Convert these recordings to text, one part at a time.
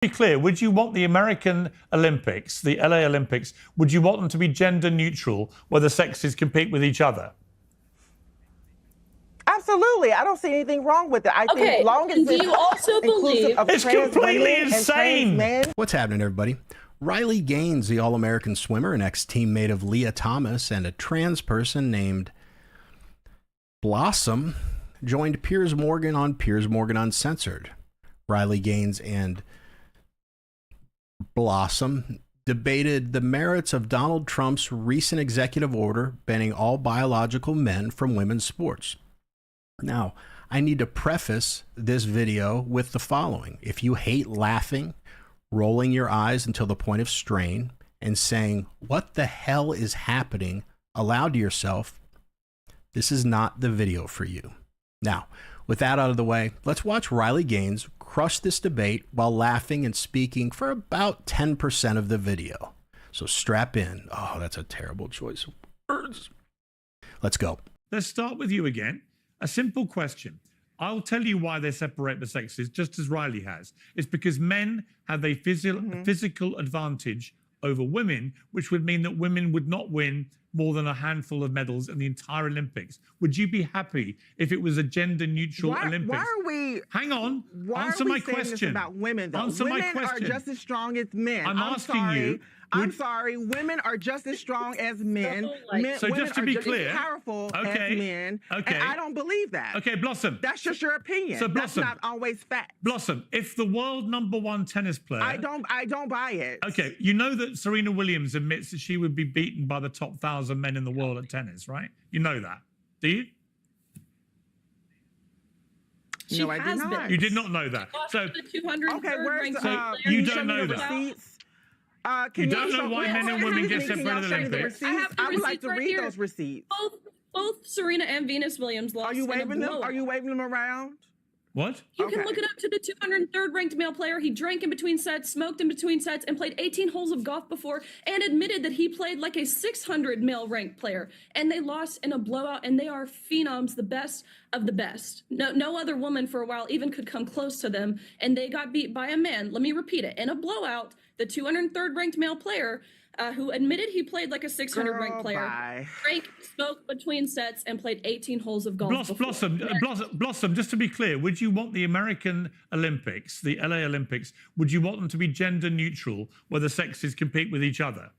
Be clear, would you want the American Olympics, the LA Olympics, would you want them to be gender neutral where the sexes compete with each other? Absolutely. I don't see anything wrong with it. I think long as do you also believe it's completely insane? What's happening, everybody? Riley Gaines, the All-American swimmer and ex-teammate of Leah Thomas, and a trans person named Blossom joined Piers Morgan on Piers Morgan Uncensored. Riley Gaines and Blossom debated the merits of Donald Trump's recent executive order banning all biological men from women's sports. Now, I need to preface this video with the following. If you hate laughing, rolling your eyes until the point of strain, and saying, "What the hell is happening?" aloud to yourself, this is not the video for you. Now, with that out of the way, let's watch Riley Gaines crush this debate while laughing and speaking for about 10% of the video. So strap in. Oh, that's a terrible choice of words. Let's go. Let's start with you again. A simple question. I'll tell you why they separate the sexes, just as Riley has. It's because men have a physical advantage over women, which would mean that women would not win more than a handful of medals in the entire Olympics. Would you be happy if it was a gender-neutral Olympics? Why are we? Hang on. Why Answer are we my saying question. this about women, though? Answer my women question. are just as strong as men. I'm asking you. I'm sorry. Women are just as strong as men. So women just to are be just clear, as powerful as men. Okay. And I don't believe that. Okay, Blossom. That's just your opinion. So Blossom, that's not always fact. Blossom, if the world #1 tennis player, I don't buy it. Okay, you know that Serena Williams admits that she would be beaten by the top 1,000 men in the world at tennis, right? You know that, do you? No, I did not. You did not know that. So the 203rd ranked player. you don't know that. You don't know why men and women get separated in the Olympics. I would like to read those receipts. Both Serena and Venus Williams lost. Are you waving in a them? blowout. Are you waving them around? What? You can look it up to the 203rd ranked male player. He drank in between sets, smoked in between sets, and played 18 holes of golf before, and admitted that he played like a 600 male ranked player. And they lost in a blowout, and they are phenoms, the best of the best. No other woman for a while even could come close to them, and they got beat by a man. Let me repeat it. In a blowout, the 203rd ranked male player who admitted he played like a 600 ranked player, drank, smoked between sets, and played 18 holes of golf. Blossom, just to be clear, would you want the American Olympics, the LA Olympics, would you want them to be gender neutral where the sexes compete with each other?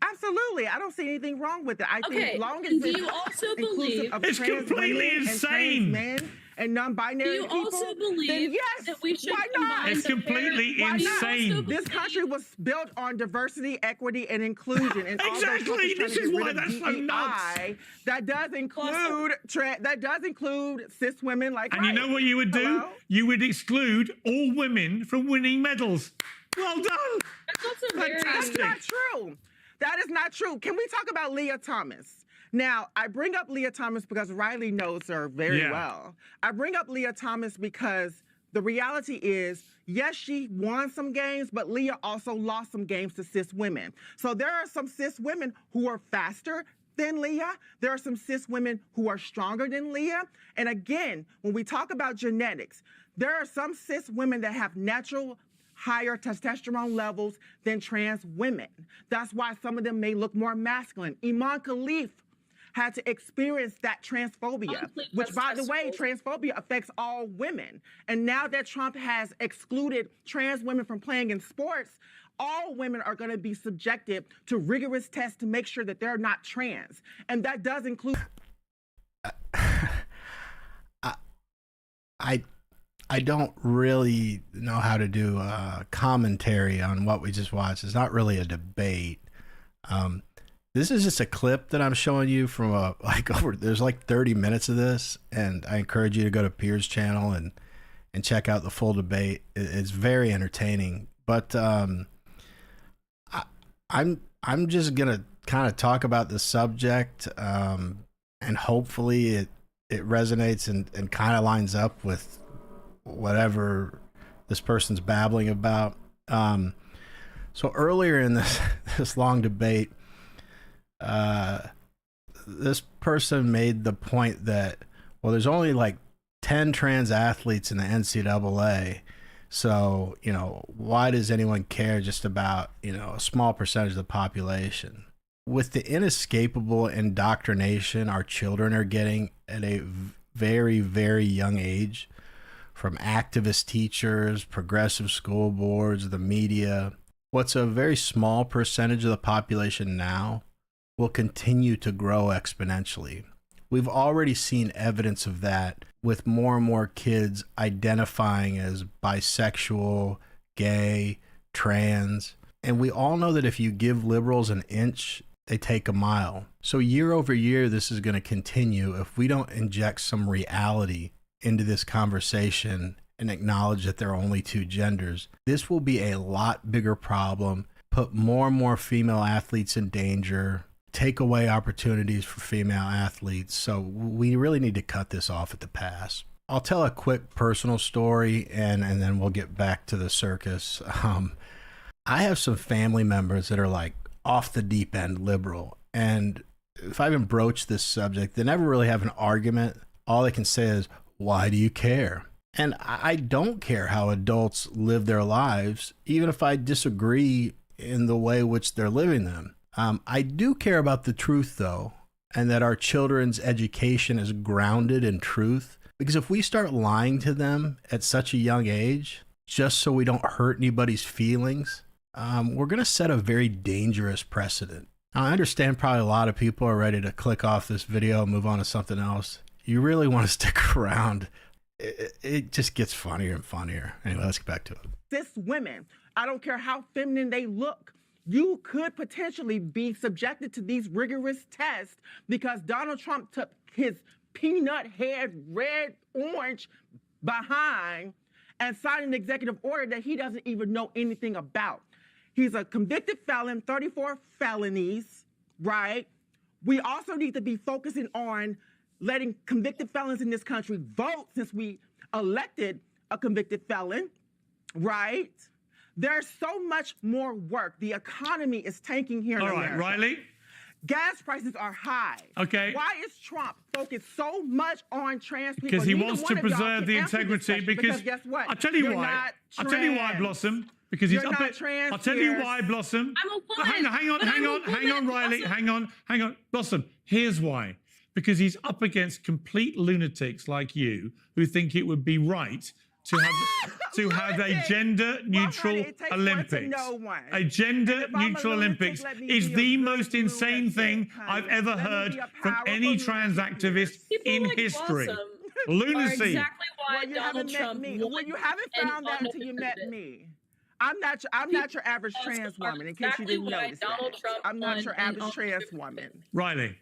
Absolutely. I don't see anything wrong with it. I think long as do you also believe it's completely insane? Men and non-binary people. Do you also believe then yes, that we should why not? It's completely insane. This country was built on diversity, equity, and inclusion. And exactly. This is why that's so nuts. That does include cis women like. And you know what you would do? Hello? You would exclude all women from winning medals. Well done. That's also very That's not true. That is not true. Can we talk about Leah Thomas? Now, I bring up Leah Thomas because Riley knows her very well. I bring up Leah Thomas because the reality is, yes, she won some games, but Leah also lost some games to cis women. So there are some cis women who are faster than Leah. There are some cis women who are stronger than Leah. And again, when we talk about genetics, there are some cis women that have natural higher testosterone levels than trans women. That's why some of them may look more masculine. Iman Khalif had to experience that transphobia, which, by the way, transphobia affects all women. And now that Trump has excluded trans women from playing in sports, all women are going to be subjected to rigorous tests to make sure that they're not trans. And that does include... I don't really know how to do a commentary on what we just watched. It's not really a debate. This is just a clip that I'm showing you from there's like 30 minutes of this, and I encourage you to go to Piers' channel and check out the full debate. It's very entertaining. But I'm just gonna kind of talk about the subject, and hopefully it resonates and kind of lines up with whatever this person's babbling about. So earlier in this long debate, this person made the point that, well, there's only like 10 trans athletes in the NCAA So, why does anyone care just about, a small percentage of the population? With the inescapable indoctrination our children are getting at a very, very young age from activist teachers, progressive school boards, the media, what's a very small percentage of the population now will continue to grow exponentially. We've already seen evidence of that with more and more kids identifying as bisexual, gay, trans. And we all know that if you give liberals an inch, they take a mile. So year over year, this is going to continue if we don't inject some reality into this conversation and acknowledge that there are only two genders. This will be a lot bigger problem, put more and more female athletes in danger, take away opportunities for female athletes. So we really need to cut this off at the pass. I'll tell a quick personal story and then we'll get back to the circus. I have some family members that are like off the deep end liberal. And if I even broach this subject, they never really have an argument. All they can say is, why do you care? And I don't care how adults live their lives, even if I disagree in the way which they're living them. I do care about the truth, though, and that our children's education is grounded in truth. Because if we start lying to them at such a young age, just so we don't hurt anybody's feelings, we're going to set a very dangerous precedent. Now, I understand probably a lot of people are ready to click off this video and move on to something else. You really want to stick around. It just gets funnier and funnier. Anyway, let's get back to it. Cis women, I don't care how feminine they look, you could potentially be subjected to these rigorous tests because Donald Trump took his peanut head, red, orange behind and signed an executive order that he doesn't even know anything about. He's a convicted felon, 34 felonies, right? We also need to be focusing on letting convicted felons in this country vote since we elected a convicted felon, right? There's so much more work. The economy is tanking here in America. All right, Riley. Gas prices are high. Okay. Why is Trump focused so much on trans people? Because he wants to preserve the integrity. Because guess what? I'll tell you why. I'll tell you why, Blossom. Because he's up at. I'll tell you why, Blossom. Hang on, Riley. Hang on, Blossom. Here's why. Because he's up against complete lunatics like you who think it would be right to have a gender-neutral Olympics. A gender-neutral Olympics is the most insane thing I've ever heard from any trans activist in history. Lunacy. Exactly why Donald Trump Well, you haven't found that until you met me. I'm not your average trans woman, in case you didn't notice that. I'm not your average trans woman. Riley.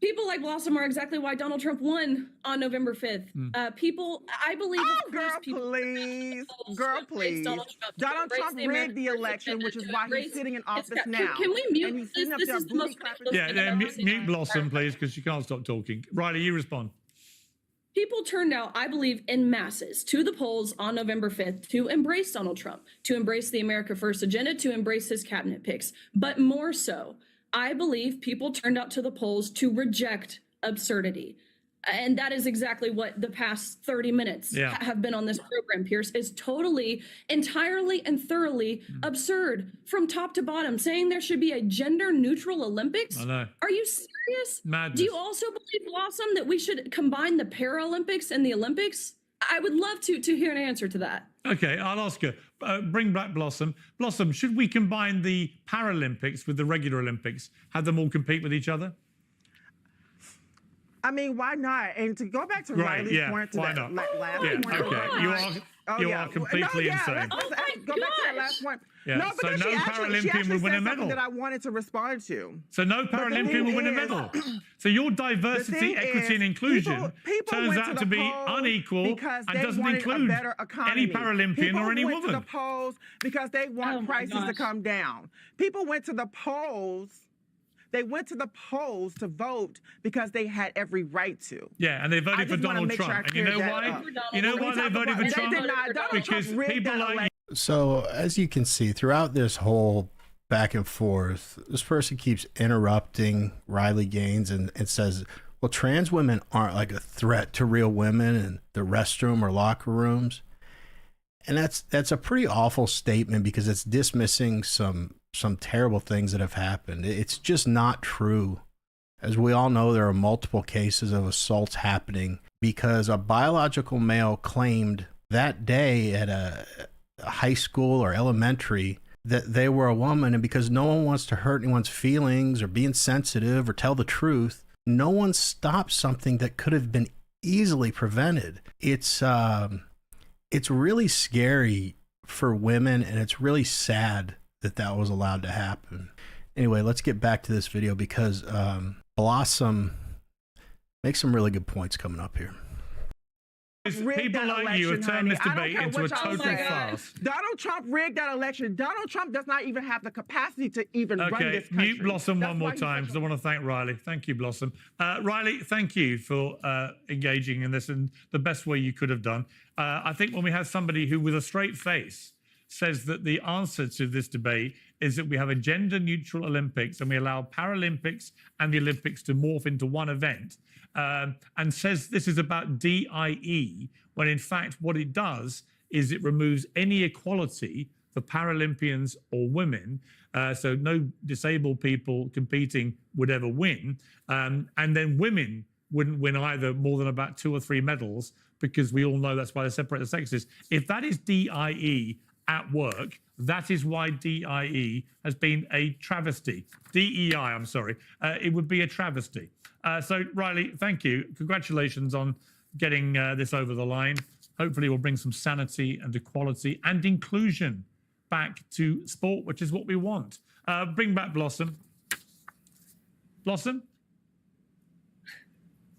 People like Blossom are exactly why Donald Trump won on November 5th. People, I believe, girl, please. Donald Trump rigged the election, which is why he's sitting in office now. Can we mute this? This is the most mute Blossom, please, because she can't stop talking. Riley, you respond. People turned out, I believe, in masses to the polls on November 5th to embrace Donald Trump, to embrace the America First agenda, to embrace his cabinet picks. But more so, I believe people turned out to the polls to reject absurdity. And that is exactly what the past 30 minutes have been on this program, Pierce, is totally, entirely, and thoroughly absurd from top to bottom. Saying there should be a gender-neutral Olympics? I know. Are you serious? Madness. Do you also believe, Blossom, that we should combine the Paralympics and the Olympics? I would love to hear an answer to that. Okay, I'll ask her. Bring back Blossom. Blossom, should we combine the Paralympics with the regular Olympics? Have them all compete with each other? I mean, why not? And to go back to Riley's point to that last point. You are completely insane. Oh go back to that last point. Yeah. No, so because no Paralympian will win a medal. That I wanted to respond to. So no Paralympian will win a medal. So your diversity, equity, and inclusion turns out to be unequal and doesn't include any Paralympian or any woman. People went to the polls because they want prices to come down. People went to the polls. They went to the polls to vote because they had every right to. Yeah, and they voted for Donald Trump. And you know why? You know why they voted for Trump? Because people like you. So as you can see throughout this whole back and forth, this person keeps interrupting Riley Gaines and says, well, trans women aren't like a threat to real women in the restroom or locker rooms. And that's a pretty awful statement because it's dismissing some terrible things that have happened. It's just not true. As we all know, there are multiple cases of assaults happening because a biological male claimed that day at a high school or elementary that they were a woman, and because no one wants to hurt anyone's feelings or be insensitive or tell the truth, no one stopped something that could have been easily prevented. It's really scary for women, and it's really sad that that was allowed to happen. Anyway, let's get back to this video because Blossom makes some really good points coming up here. People like you have turned this debate into a total farce. Donald Trump rigged that election. Donald Trump does not even have the capacity to even run this country. Mute Blossom one more time because I want to thank Riley. Thank you, Blossom. Riley, thank you for engaging in this in the best way you could have done. I think when we have somebody who, with a straight face, says that the answer to this debate is that we have a gender-neutral Olympics and we allow Paralympics and the Olympics to morph into one event, and says this is about DIE, when in fact what it does is it removes any equality for Paralympians or women, so no disabled people competing would ever win, and then women wouldn't win either more than about 2 or 3 medals, because we all know that's why they separate the sexes. If that is DIE at work, that is why DIE has been a travesty. DEI, I'm sorry. It would be a travesty. So, Riley, thank you. Congratulations on getting this over the line. Hopefully we'll bring some sanity and equality and inclusion back to sport, which is what we want. Bring back Blossom. Blossom?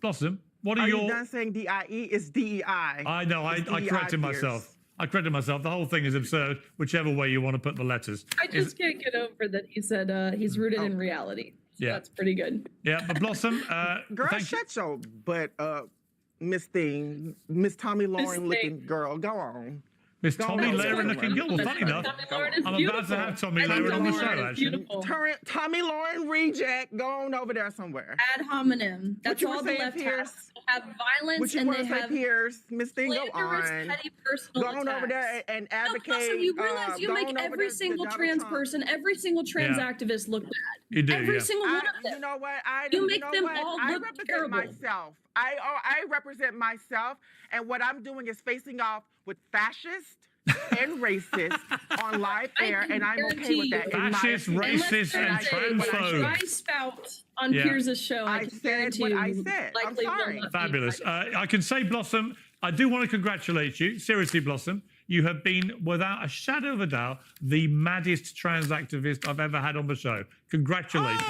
Blossom, what are your... Are you done saying DIE? It's DEI. I know, I corrected myself. I corrected myself. The whole thing is absurd, whichever way you want to put the letters. I just can't get over that he said he's rooted in reality. So yeah, that's pretty good. Yeah, but Blossom, girl, shut your butt up, Miss Tommy Lauren looking girl. Go on. Miss Tommy Lauren looking girl. Well, funny enough, I'm about to have Tommy Lauren on the show, actually. Tommy Lauren reject. Go on over there somewhere. Ad hominem. That's all the left has. They have violence and they have Miss Thing, go on. Petty personal go on over there and advocate. No, also, you realize you make every single trans person, every single trans activist look bad. You do, every single one of them. You know what? You make them all look terrible. Myself. I represent myself, and what I'm doing is facing off with fascists and racists on live air, and I'm okay with that. Fascist, racist, and transphobe. I spout on Piers' show. I said what I said. I'm sorry. Fabulous. I can say, Blossom, I do want to congratulate you. Seriously, Blossom, you have been, without a shadow of a doubt, the maddest trans activist I've ever had on the show. Congratulations.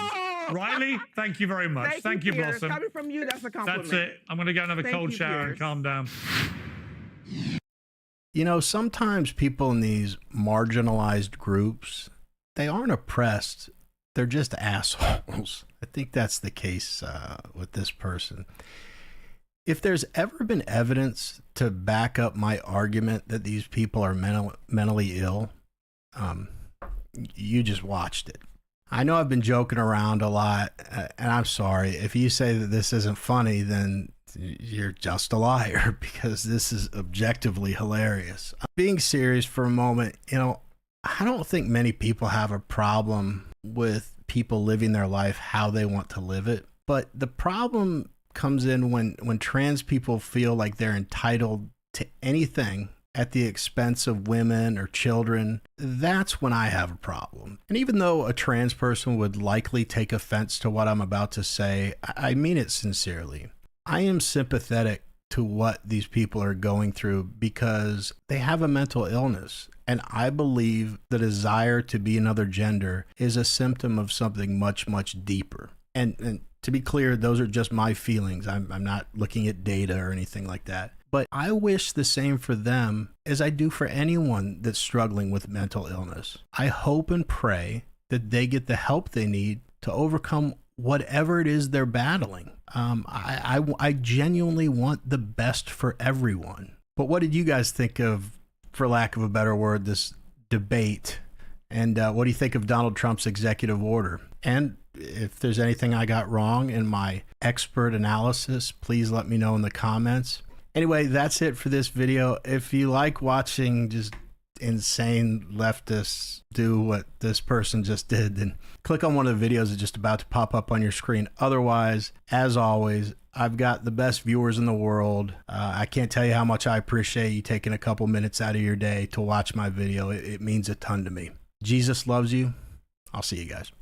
Riley, thank you very much. Thank you, Blossom. Coming from you, that's a compliment. That's it. I'm going to go and have a cold shower and calm down. You know, sometimes people in these marginalized groups, they aren't oppressed. They're just assholes. I think that's the case with this person. If there's ever been evidence to back up my argument that these people are mentally ill, you just watched it. I know I've been joking around a lot, and I'm sorry. If you say that this isn't funny, then you're just a liar, because this is objectively hilarious. Being serious for a moment, you know, I don't think many people have a problem with people living their life how they want to live it. But the problem comes in when trans people feel like they're entitled to anything at the expense of women or children. That's when I have a problem. And even though a trans person would likely take offense to what I'm about to say, I mean it sincerely. I am sympathetic to what these people are going through because they have a mental illness. And I believe the desire to be another gender is a symptom of something much, much deeper. And to be clear, those are just my feelings. I'm not looking at data or anything like that. But I wish the same for them as I do for anyone that's struggling with mental illness. I hope and pray that they get the help they need to overcome whatever it is they're battling. I genuinely want the best for everyone. But what did you guys think of, for lack of a better word, this debate? And what do you think of Donald Trump's executive order? And if there's anything I got wrong in my expert analysis, please let me know in the comments. Anyway, that's it for this video. If you like watching just insane leftists do what this person just did, then click on one of the videos that's just about to pop up on your screen. Otherwise, as always, I've got the best viewers in the world. I can't tell you how much I appreciate you taking a couple minutes out of your day to watch my video. It means a ton to me. Jesus loves you. I'll see you guys.